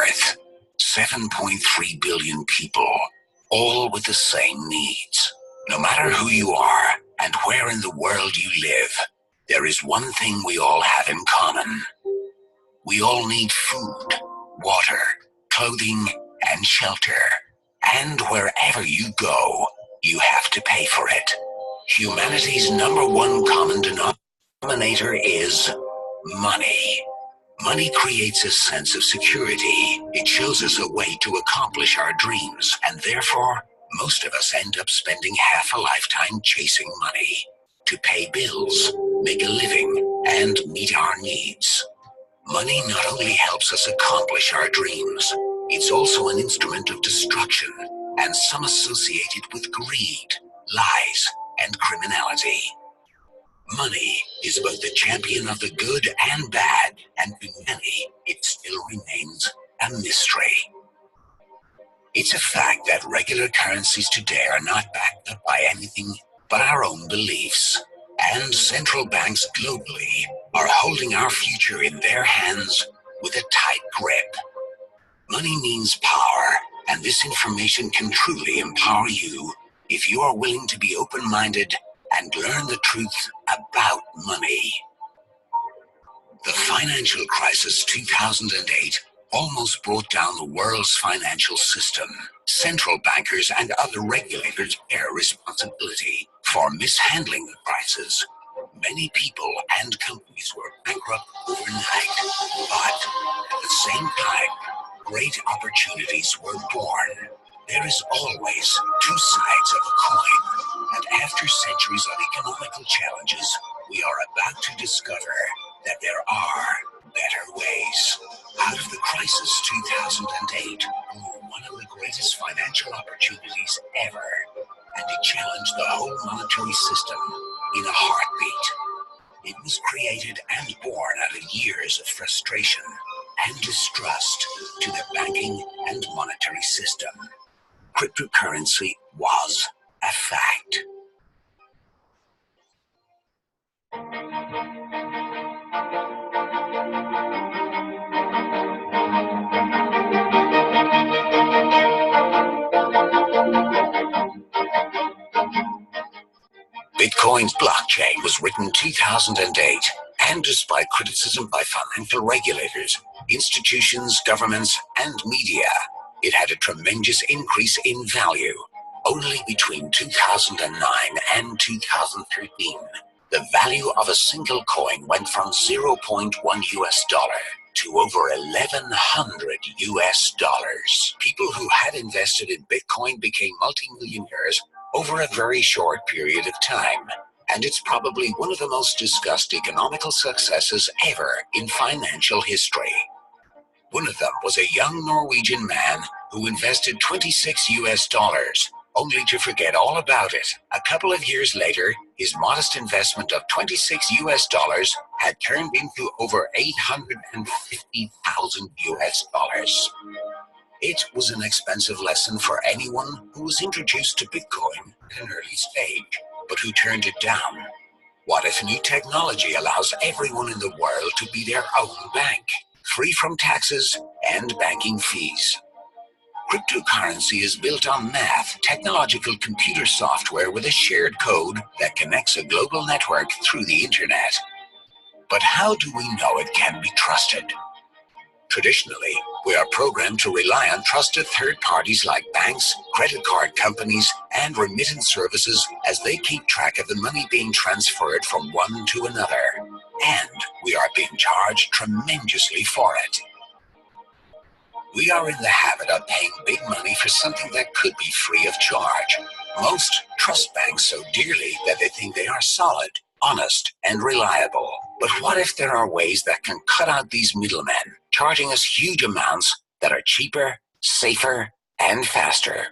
Earth. 7.3 billion people, all with the same needs. No matter who you are and where in the world you live, there is one thing we all have in common. We all need food, water, clothing, and shelter. And wherever you go, you have to pay for it. Humanity's #1 common denominator is money. Money creates a sense of security. It shows us a way to accomplish our dreams, and therefore, most of us end up spending half a lifetime chasing money to pay bills, make a living, and meet our needs. Money not only helps us accomplish our dreams, it's also an instrument of destruction, and some associated with greed, lies, and criminality. Money is both the champion of the good and bad, and to many, it still remains a mystery. It's a fact that regular currencies today are not backed up by anything but our own beliefs, and central banks globally are holding our future in their hands with a tight grip. Money means power, and this information can truly empower you if you are willing to be open-minded and learn the truth about money. The financial crisis 2008 almost brought down the world's financial system. Central bankers and other regulators bear responsibility for mishandling the crisis. Many people and companies were bankrupt overnight, but at the same time, great opportunities were born. There is always two sides of a coin, and after centuries of economical challenges, we are about to discover that there are better ways. Out of the crisis 2008 grew one of the greatest financial opportunities ever, and it challenged the whole monetary system in a heartbeat. It was created and born out of years of frustration and distrust to the banking and monetary system. Cryptocurrency was a fact. Bitcoin's blockchain was written in 2008, and despite criticism by financial regulators, institutions, governments, and media, it had a tremendous increase in value. Only between 2009 and 2013, the value of a single coin went from $0.1 to over $1,100. People who had invested in Bitcoin became multimillionaires over a very short period of time, and it's probably one of the most discussed economical successes ever in financial history. One of them was a young Norwegian man who invested $26, only to forget all about it. A couple of years later, his modest investment of $26 had turned into over $850,000. It was an expensive lesson for anyone who was introduced to Bitcoin at an early stage, but who turned it down. What if new technology allows everyone in the world to be their own bank, free from taxes and banking fees? Cryptocurrency is built on math, technological computer software with a shared code that connects a global network through the internet. But how do we know it can be trusted? Traditionally, we are programmed to rely on trusted third parties like banks, credit card companies, and remittance services as they keep track of the money being transferred from one to another. And we are being charged tremendously for it. We are in the habit of paying big money for something that could be free of charge. Most trust banks so dearly that they think they are solid, honest, and reliable. But what if there are ways that can cut out these middlemen, charging us huge amounts that are cheaper, safer, and faster?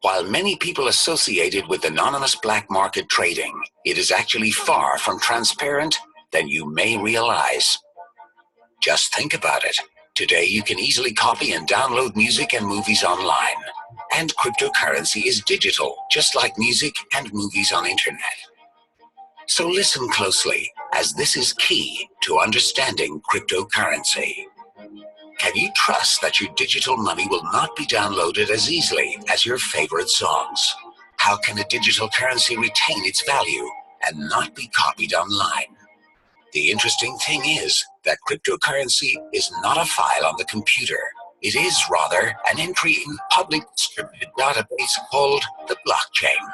While many people associate it with anonymous black market trading, it is actually far from transparent than you may realize. Just think about it. Today you can easily copy and download music and movies online. And cryptocurrency is digital, just like music and movies on internet. So listen closely, as this is key to understanding cryptocurrency. Can you trust that your digital money will not be downloaded as easily as your favorite songs? How can a digital currency retain its value and not be copied online? The interesting thing is that cryptocurrency is not a file on the computer. It is rather an entry in a public distributed database called the blockchain.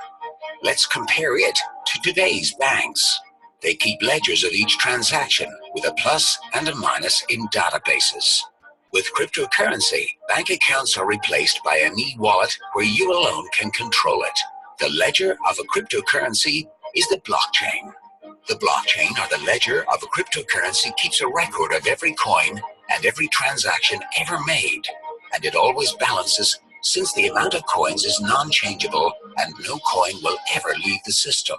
Let's compare it to today's banks. They keep ledgers of each transaction with a plus and a minus in databases. With cryptocurrency, bank accounts are replaced by an e-wallet where you alone can control it. The ledger of a cryptocurrency is the blockchain. The blockchain, or the ledger of a cryptocurrency, keeps a record of every coin and every transaction ever made, and it always balances since the amount of coins is non-changeable and no coin will ever leave the system.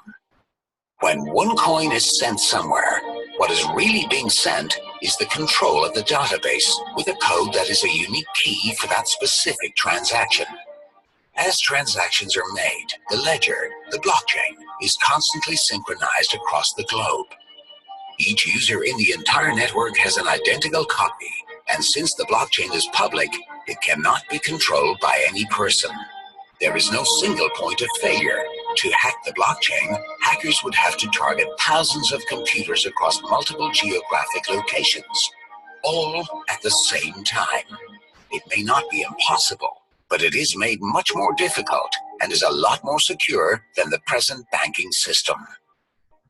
When one coin is sent somewhere, what is really being sent is the control of the database with a code that is a unique key for that specific transaction. As transactions are made, the ledger, the blockchain, is constantly synchronized across the globe. Each user in the entire network has an identical copy, and since the blockchain is public, it cannot be controlled by any person. There is no single point of failure. To hack the blockchain, hackers would have to target thousands of computers across multiple geographic locations, all at the same time. It may not be impossible, but it is made much more difficult and is a lot more secure than the present banking system.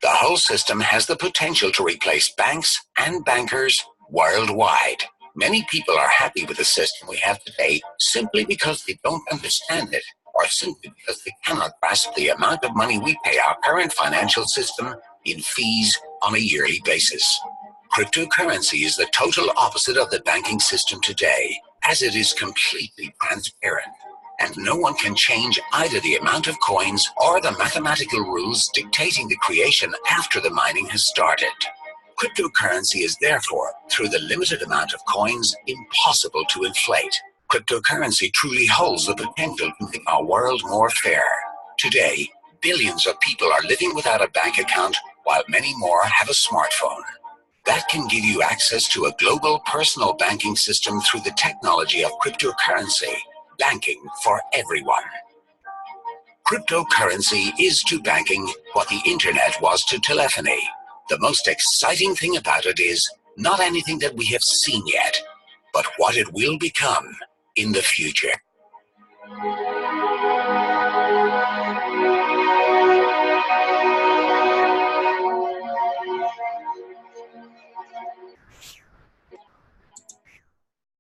The whole system has the potential to replace banks and bankers worldwide. Many people are happy with the system we have today simply because they don't understand it, or simply because they cannot grasp the amount of money we pay our current financial system in fees on a yearly basis. Cryptocurrency is the total opposite of the banking system today, as it is completely transparent, and no one can change either the amount of coins or the mathematical rules dictating the creation after the mining has started. Cryptocurrency is therefore, through the limited amount of coins, impossible to inflate. Cryptocurrency truly holds the potential to make our world more fair. Today, billions of people are living without a bank account, while many more have a smartphone. That can give you access to a global personal banking system through the technology of cryptocurrency, banking for everyone. Cryptocurrency is to banking what the internet was to telephony. The most exciting thing about it is not anything that we have seen yet, but what it will become in the future.